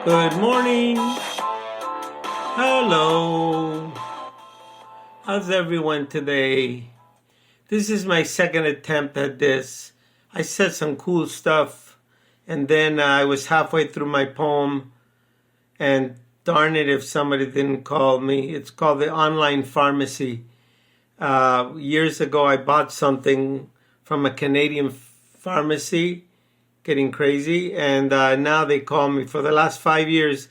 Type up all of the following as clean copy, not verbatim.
Good morning. Hello. How's everyone today? This is my second attempt at this. I said some cool stuff, and then I was halfway through my poem, and darn it if somebody didn't call me. It's called The Online Pharmacy. Years ago, I bought something from a Canadian pharmacy, getting crazy, and now they call me. For the last 5 years,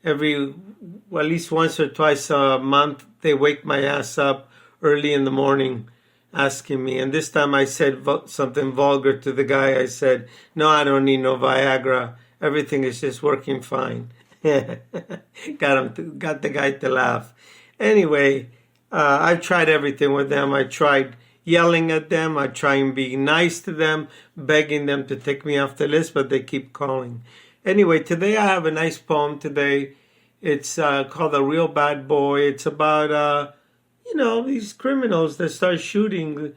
at least once or twice a month, they wake my ass up early in the morning asking me. And this time I said something vulgar to the guy. I said, no, I don't need no Viagra. Everything is just working fine. Got the guy to laugh. Anyway, I've tried everything with them. I tried yelling at them. I try and be nice to them, begging them to take me off the list, but they keep calling. Anyway, today I have a nice poem today. It's called A Real Bad Boy. It's about, these criminals that start shooting.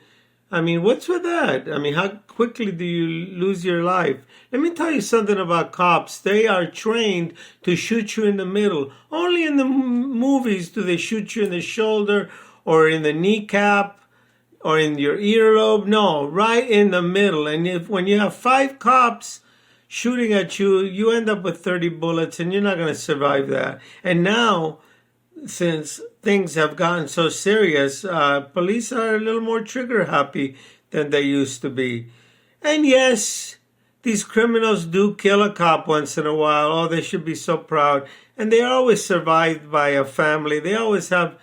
I mean, what's with that? I mean, how quickly do you lose your life? Let me tell you something about cops. They are trained to shoot you in the middle. Only in the movies do they shoot you in the shoulder or in the kneecap or in your earlobe. No, right in the middle. And when you have 5 cops shooting at you, you end up with 30 bullets, and you're not going to survive that. And now, since things have gotten so serious, police are a little more trigger happy than they used to be. And yes, these criminals do kill a cop once in a while. Oh, they should be so proud. And they are always survived by a family. They always have.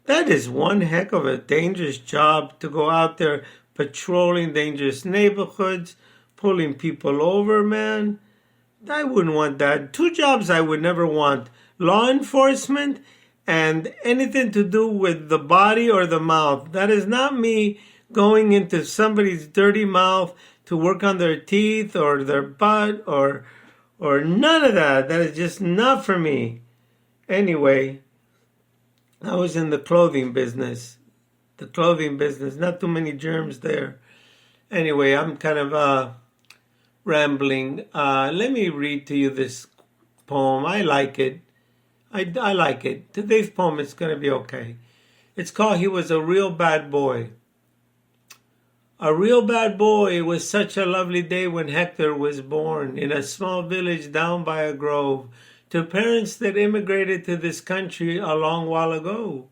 That is one heck of a dangerous job, to go out there patrolling dangerous neighborhoods, pulling people over, man. I wouldn't want that. 2 jobs I would never want: law enforcement and anything to do with the body or the mouth. That is not me going into somebody's dirty mouth to work on their teeth or their butt or none of that. That is just not for me. Anyway, I was in the clothing business. Not too many germs there. Anyway, I'm kind of rambling. Let me read to you this poem. I like it. I like it. Today's poem is going to be okay. It's called He Was a Real Bad Boy. A real bad boy. It was such a lovely day when Hector was born in a small village down by a grove, to parents that immigrated to this country a long while ago.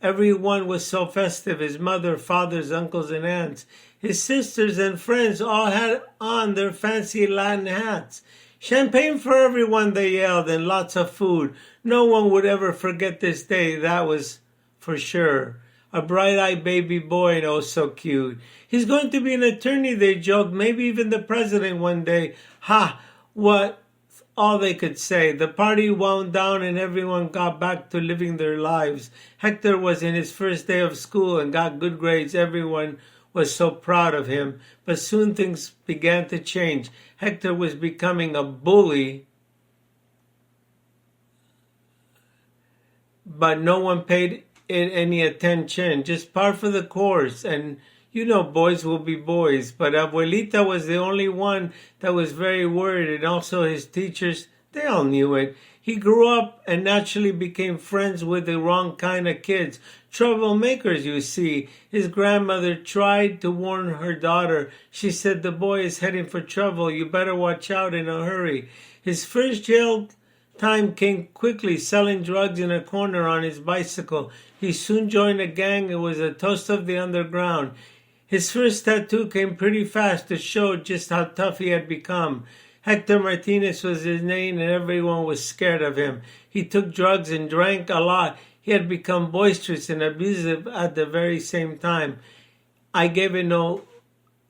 Everyone was so festive. His mother, fathers, uncles, and aunts. His sisters and friends all had on their fancy Latin hats. Champagne for everyone, they yelled, and lots of food. No one would ever forget this day, that was for sure. A bright-eyed baby boy, and oh so cute. He's going to be an attorney, they joked, maybe even the president one day. Ha! What all they could say. The party wound down and everyone got back to living their lives. Hector was in his first day of school and got good grades. Everyone was so proud of him. But soon things began to change. Hector was becoming a bully, but no one paid it any attention. Just par for the course. And boys will be boys. But Abuelita was the only one that was very worried, and also his teachers, they all knew it. He grew up and naturally became friends with the wrong kind of kids. Troublemakers, you see. His grandmother tried to warn her daughter. She said, the boy is heading for trouble. You better watch out in a hurry. His first jail time came quickly, selling drugs in a corner on his bicycle. He soon joined a gang. It was a toast of the underground. His first tattoo came pretty fast to show just how tough he had become. Hector Martinez was his name, and everyone was scared of him. He took drugs and drank a lot. He had become boisterous and abusive at the very same time. I gave it no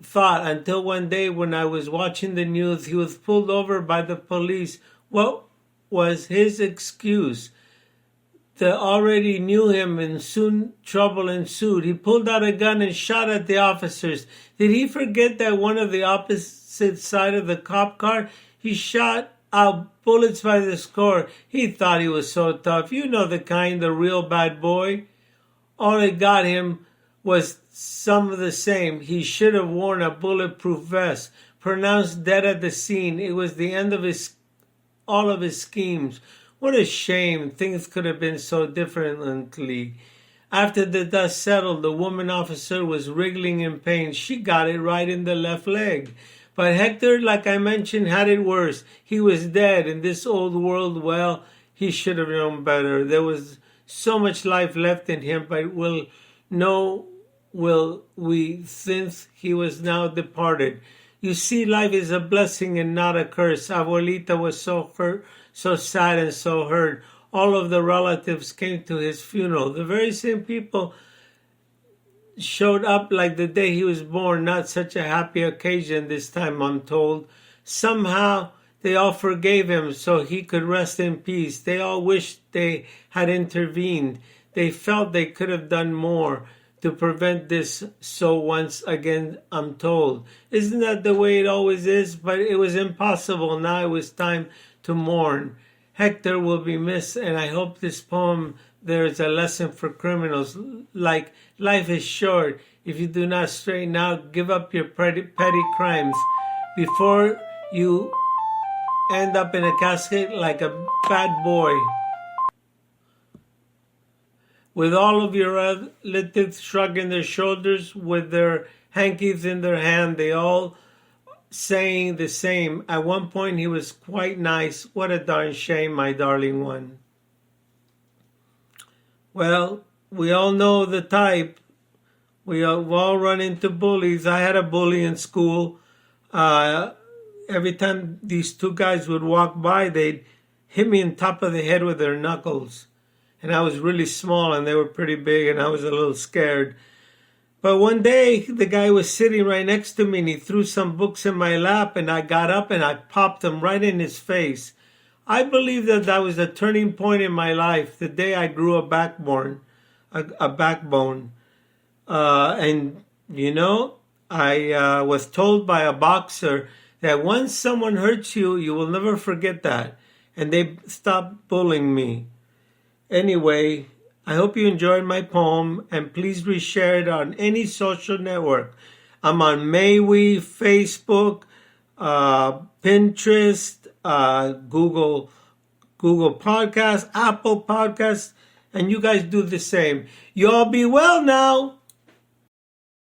thought until one day when I was watching the news, he was pulled over by the police. What was his excuse? They already knew him, and soon trouble ensued. He pulled out a gun and shot at the officers. Did he forget that one of the opposite side of the cop car? He shot out bullets by the score. He thought he was so tough. You know the kind, the real bad boy. All it got him was some of the same. He should have worn a bulletproof vest. Pronounced dead at the scene. It was the end of his all of his schemes. What a shame. Things could have been so differently. After the dust settled, the woman officer was wriggling in pain. She got it right in the left leg. But Hector, like I mentioned, had it worse. He was dead. In this old world, well, he should have known better. There was so much life left in him, but will we, since he was now departed. You see, life is a blessing and not a curse. Abuelita was so hurt, so sad and so hurt. All of the relatives came to his funeral. The very same people showed up like the day he was born. Not such a happy occasion this time, I'm told. Somehow they all forgave him so he could rest in peace. They all wished they had intervened. They felt they could have done more to prevent this. So once again, I'm told. Isn't that the way it always is? But it was impossible. Now it was time to mourn. Hector will be missed, and I hope this poem there is a lesson for criminals. Like, life is short. If you do not straighten out, give up your petty crimes before you end up in a casket like a bad boy. With all of your relatives shrugging their shoulders with their hankies in their hand, they all saying the same. At one point he was quite nice. What a darn shame, my darling one. Well, we all know the type. We all run into bullies. I had a bully in school. Every time these two guys would walk by, they'd hit me on top of the head with their knuckles. And I was really small and they were pretty big and I was a little scared. But one day, the guy was sitting right next to me and he threw some books in my lap and I got up and I popped him right in his face. I believe that was a turning point in my life, the day I grew a backbone. And, you know, I was told by a boxer that once someone hurts you, you will never forget that. And they stopped bullying me. Anyway, I hope you enjoyed my poem, and please reshare it on any social network. I'm on MayWe, Facebook, Pinterest, Google Podcasts, Apple Podcasts, and you guys do the same. You all be well now.